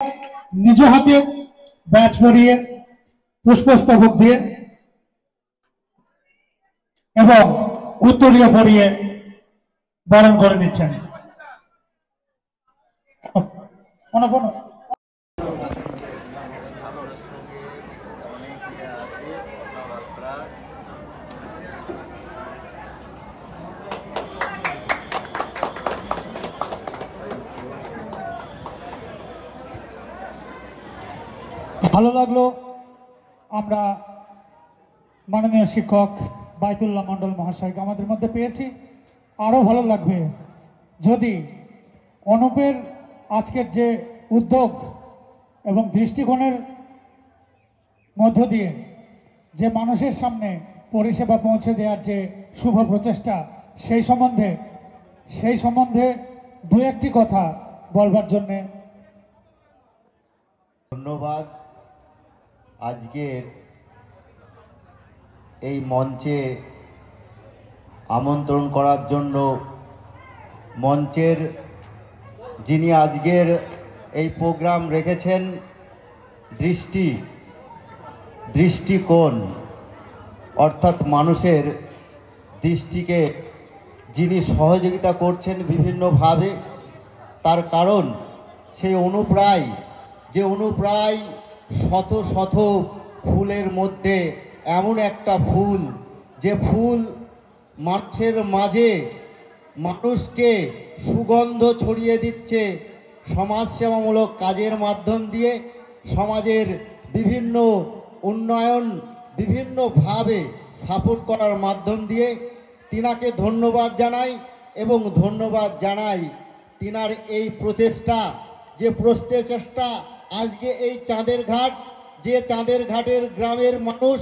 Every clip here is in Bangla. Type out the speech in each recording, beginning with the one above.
নিজ হাতে ব্যাচ পরিয়ে পুষ্পস্তবক দিয়ে এবং উত্তরীয় পরিয়ে বরণ করে দিচ্ছেন। ভালো লাগলো আমরা মাননীয় শিক্ষক বাইতুল্লাহ মণ্ডল মহাশয়কে আমাদের মধ্যে পেয়েছি। আরও ভালো লাগবে যদি অনুপের আজকের যে উদ্যোগ এবং দৃষ্টিকোণের মধ্য দিয়ে যে মানুষের সামনে পরিষেবা পৌঁছে দেওয়ার যে শুভ প্রচেষ্টা সেই সম্বন্ধে দু একটি কথা বলবার জন্যে। ধন্যবাদ। আজকের এই মঞ্চে আমন্ত্রণ করার জন্য মঞ্চের যিনি আজকের এই প্রোগ্রাম রেখেছেন দৃষ্টিকোণ অর্থাৎ মানুষের দৃষ্টিকে যিনি সহযোগিতা করছেন বিভিন্নভাবে, তার কারণ সেই অনুপ্রায় শত শত ফুলের মধ্যে এমন একটা ফুল যে ফুল মানুষের মাঝে মানুষকে সুগন্ধ ছড়িয়ে দিচ্ছে সমাজসেবামূলক কাজের মাধ্যম দিয়ে, সমাজের বিভিন্ন উন্নয়ন বিভিন্নভাবে সাপোর্ট করার মাধ্যম দিয়ে। তিনাকে ধন্যবাদ জানাই এবং ধন্যবাদ জানাই তিনার এই প্রচেষ্টা আজকে এই চাঁদের ঘাটের গ্রামের মানুষ,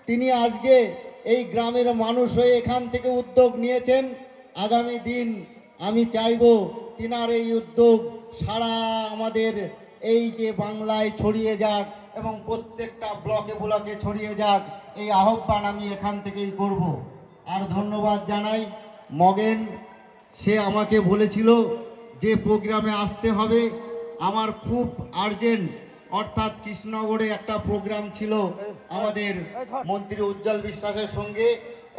তিনি আজকে এই গ্রামের মানুষ হয়ে এখান থেকে উদ্যোগ নিয়েছেন। আগামী দিন আমি চাইব তিনার এই উদ্যোগ সারা আমাদের এই যে বাংলায় ছড়িয়ে যাক এবং প্রত্যেকটা ব্লকে ছড়িয়ে যাক, এই আহ্বান আমি এখান থেকেই করব। আর ধন্যবাদ জানাই মগেন, সে আমাকে বলেছিল যে প্রোগ্রামে আসতে হবে। আমার খুব আর্জেন্ট, অর্থাৎ কৃষ্ণনগরে একটা প্রোগ্রাম ছিল আমাদের মন্ত্রী উজ্জ্বল বিশ্বাসের সঙ্গে,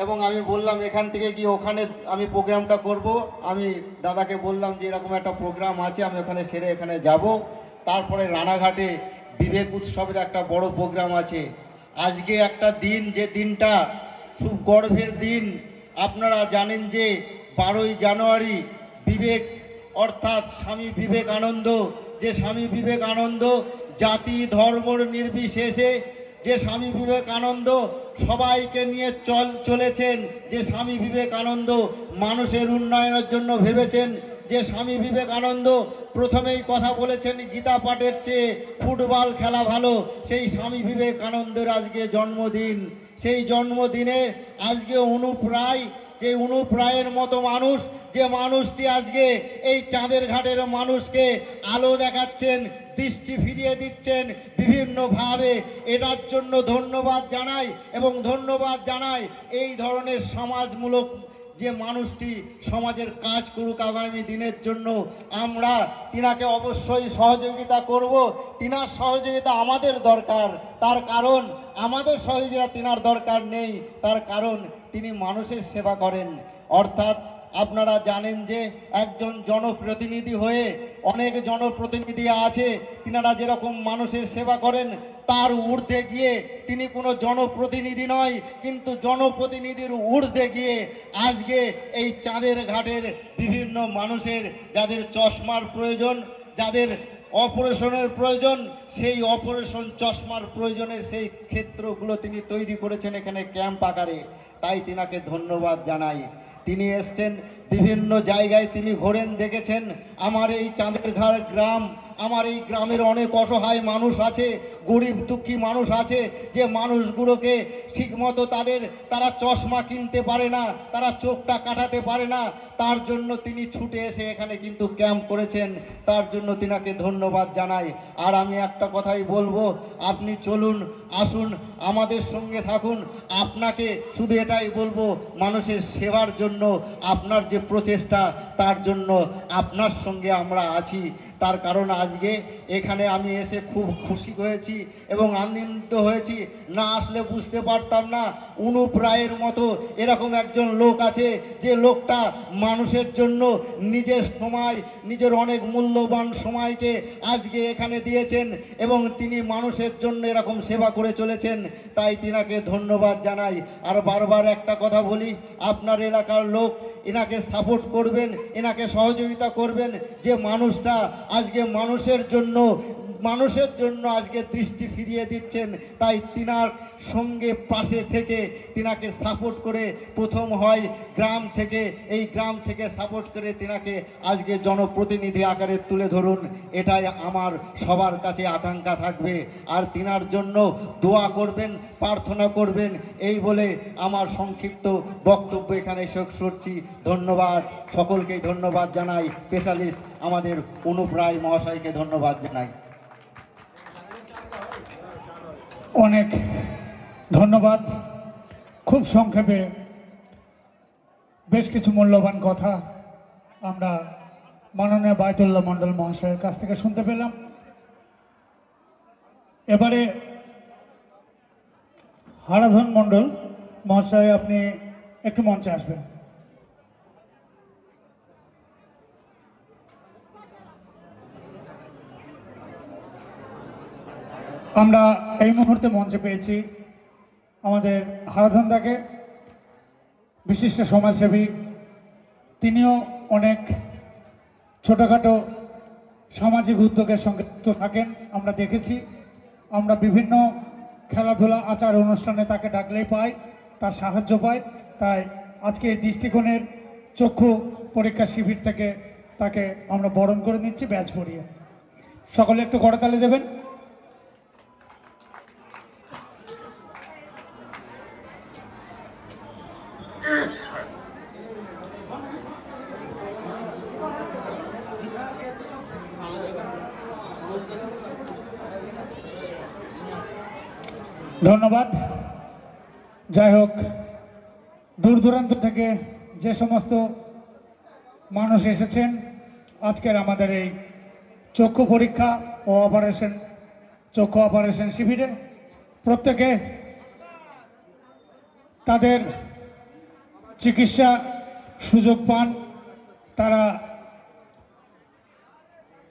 এবং আমি বললাম এখান থেকে গিয়ে ওখানে আমি প্রোগ্রামটা করব। আমি দাদাকে বললাম যে এরকম একটা প্রোগ্রাম আছে, আমি ওখানে সেরে এখানে যাব। তারপরে রানাঘাটে বিবেক উৎসবের একটা বড় প্রোগ্রাম আছে। আজকে একটা দিন, যে দিনটা খুব গর্বের দিন। আপনারা জানেন যে 12ই জানুয়ারি বিবেক অর্থাৎ স্বামী বিবেকানন্দ, যে স্বামী বিবেকানন্দ জাতি ধর্ম নির্বিশেষে যে স্বামী বিবেকানন্দ সবাইকে নিয়ে চলেছেন, যে স্বামী বিবেকানন্দ মানুষের উন্নয়নের জন্য ভেবেছেন, যে স্বামী বিবেকানন্দ প্রথমেই কথা বলেছেন গীতা পাঠের চেয়ে ফুটবল খেলা ভালো, সেই স্বামী বিবেকানন্দের আজকে জন্মদিন। সেই জন্মদিনে আজকে অনুপ রায়ের মতো মানুষ, যে মানুষটি আজকে এই চাঁদের ঘাটের মানুষকে আলো দেখাচ্ছেন, দৃষ্টি ফিরিয়ে দিচ্ছেন বিভিন্নভাবে। এটার জন্য ধন্যবাদ জানাই এবং ধন্যবাদ জানাই এই ধরনের সমাজমূলক যে মানুষটি সমাজের কাজ করুক আগামী দিনের জন্য। আমরা তিনাকে অবশ্যই সহযোগিতা করব। তিনার সহযোগিতা আমাদের দরকার, তার কারণ আমাদের সহযোগিতা তিনার দরকার নেই, তার কারণ তিনি মানুষের সেবা করেন। অর্থাৎ আপনারা জানেন যে একজন জনপ্রতিনিধি হয়ে অনেক জনপ্রতিনিধি আছে, তিনারা যেরকম মানুষের সেবা করেন তার ঊর্ধ্বে গিয়ে তিনি কোনো জনপ্রতিনিধি নয়, কিন্তু জনপ্রতিনিধির ঊর্ধ্বে গিয়ে আজকে এই চাঁদের ঘাটের বিভিন্ন মানুষের যাদের চশমার প্রয়োজন, যাদের অপারেশনের প্রয়োজন, সেই অপারেশন চশমার প্রয়োজনের সেই ক্ষেত্রগুলো তিনি তৈরি করেছেন এখানে ক্যাম্প আকারে। তাই তিনাকে ধন্যবাদ জানাই। তিনি এসছেন বিভিন্ন জায়গায়, তিনি ঘোরেন, দেখেছেন আমার এই চাঁদের ঘাট গ্রাম, আমার এই গ্রামের অনেক অসহায় মানুষ আছে, গরিব দুঃখী মানুষ আছে, যে মানুষগুলোকে ঠিকমতো তারা চশমা কিনতে পারে না, তারা চোখটা কাটাতে পারে না। তার জন্য তিনি ছুটে এসে এখানে কিন্তু ক্যাম্প করেছেন, তার জন্য তিনাকে ধন্যবাদ জানাই। আর আমি একটা কথাই বলবো, আপনি চলুন, আসুন, আমাদের সঙ্গে থাকুন। আপনাকে শুধু এটাই বলবো, মানুষের সেবার জন্য আপনার যে প্রচেষ্টা, তার জন্য আপনার সঙ্গে আমরা আছি। তার কারণ আজকে এখানে আমি এসে খুব খুশি হয়েছি এবং আনন্দিত হয়েছি। না আসলে বুঝতে পারতাম না অনুপ রায়ের মতো এরকম একজন লোক আছে, যে লোকটা মানুষের জন্য নিজের সময়, নিজের অনেক মূল্যবান সময়কে আজকে এখানে দিয়েছেন এবং তিনি মানুষের জন্য এরকম সেবা করে চলেছেন। তাই তিনাকে ধন্যবাদ জানাই। আর বারবার একটা কথা বলি, আপনার এলাকার লোক এনাকে সাপোর্ট করবেন, এনাকে সহযোগিতা করবেন। যে মানুষটা আজকে মানুষের জন্য আজকে দৃষ্টি ফিরিয়ে দিচ্ছেন, তাই তিনার সঙ্গে পাশে থেকে তিনাকে সাপোর্ট করে প্রথম হয় গ্রাম থেকে, এই গ্রাম থেকে সাপোর্ট করে তিনাকে আজকে জনপ্রতিনিধি আকারে তুলে ধরুন, এটাই আমার সবার কাছে আকাঙ্ক্ষা থাকবে। আর তিনার জন্য দোয়া করবেন, প্রার্থনা করবেন, এই বলে আমার সংক্ষিপ্ত বক্তব্য এখানে শেষ করছি। ধন্যবাদ, সকলকেই ধন্যবাদ জানাই। স্পেশালিস্ট আমাদের অনুপ রায় মহাশয়কে ধন্যবাদ জানাই। অনেক ধন্যবাদ। খুব সংক্ষেপে বেশ কিছু মূল্যবান কথা আমরা মাননীয় বায়তুল্লাহ মণ্ডল মহাশয়ের কাছ থেকে শুনতে পেলাম। এবারে হারাধন মণ্ডল মহাশয়, আপনি একটু মঞ্চে আসবেন। আমরা এই মুহূর্তে মঞ্চে পেয়েছি আমাদের হারাধনদাকে, বিশিষ্ট সমাজসেবী। তিনিও অনেক ছোটোখাটো সামাজিক উদ্যোগের সঙ্গে যুক্ত থাকেন, আমরা দেখেছি। আমরা বিভিন্ন খেলাধুলা আচার অনুষ্ঠানে তাকে ডাকলেই পাই, তার সাহায্য পাই। তাই আজকে এই দৃষ্টিকোণের চক্ষু পরীক্ষা শিবির থেকে তাকে আমরা বরণ করে নিচ্ছি ব্যাচ পরিয়ে। সকলে একটু করতালি দেবেন। ধন্যবাদ। যাই হোক, দূর দূরান্ত থেকে যে সমস্ত মানুষ এসেছেন আজকের আমাদের এই চক্ষু পরীক্ষা ও চক্ষু অপারেশন শিবিরে, প্রত্যেকে তাদের চিকিৎসা সুযোগ পান। তারা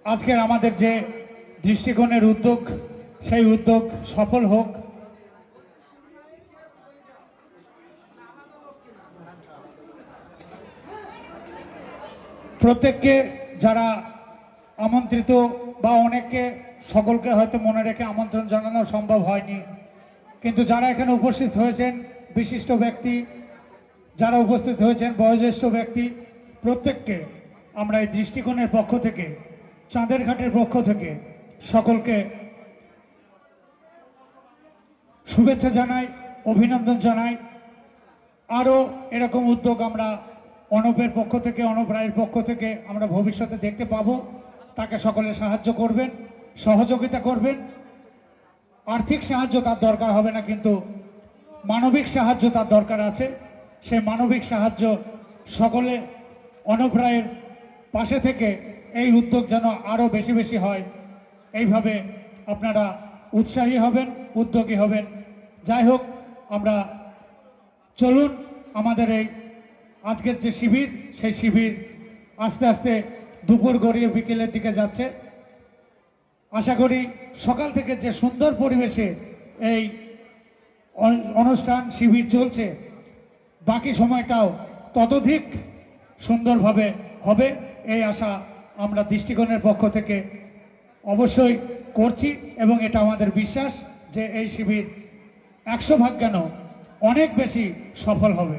আজকের আমাদের যে দৃষ্টিকোণের উদ্যোগ, সেই উদ্যোগ সফল হোক। প্রত্যেককে যারা আমন্ত্রিত বা অনেককে, সকলকে হয়তো মনে রেখে আমন্ত্রণ জানানো সম্ভব হয়নি, কিন্তু যারা এখানে উপস্থিত হয়েছেন বিশিষ্ট ব্যক্তি, যারা উপস্থিত হয়েছেন বয়োজ্যেষ্ঠ ব্যক্তি, প্রত্যেককে আমরা এই দৃষ্টিকোণের পক্ষ থেকে, চাঁদের ঘাটের পক্ষ থেকে সকলকে শুভেচ্ছা জানাই, অভিনন্দন জানাই। আরও এরকম উদ্যোগ আমরা অনুপের পক্ষ থেকে, অনুপ রায়ের পক্ষ থেকে আমরা ভবিষ্যতে দেখতে পাবো। তাকে সকলে সাহায্য করবেন, সহযোগিতা করবেন। আর্থিক সাহায্য তার দরকার হবে না, কিন্তু মানবিক সাহায্য তার দরকার আছে। সেই মানবিক সাহায্য সকলে অনুপ রায়ের পাশে থেকে এই উদ্যোগ যেন আরও বেশি বেশি হয়, এইভাবে আপনারা উৎসাহী হবেন, উদ্যোগী হবেন। যাই হোক, আমরা চলুন আমাদের এই আজকের যে শিবির, সেই শিবির আস্তে আস্তে দুপুর গড়িয়ে বিকেলের দিকে যাচ্ছে। আশা করি সকাল থেকে যে সুন্দর পরিবেশে এই অনুষ্ঠান শিবির চলছে, বাকি সময়টাও ততোধিক সুন্দরভাবে হবে, এই আশা আমরা দৃষ্টিকোণের পক্ষ থেকে অবশ্যই করছি। এবং এটা আমাদের বিশ্বাস যে এই শিবির 100 ভাগ কেন অনেক বেশি সফল হবে।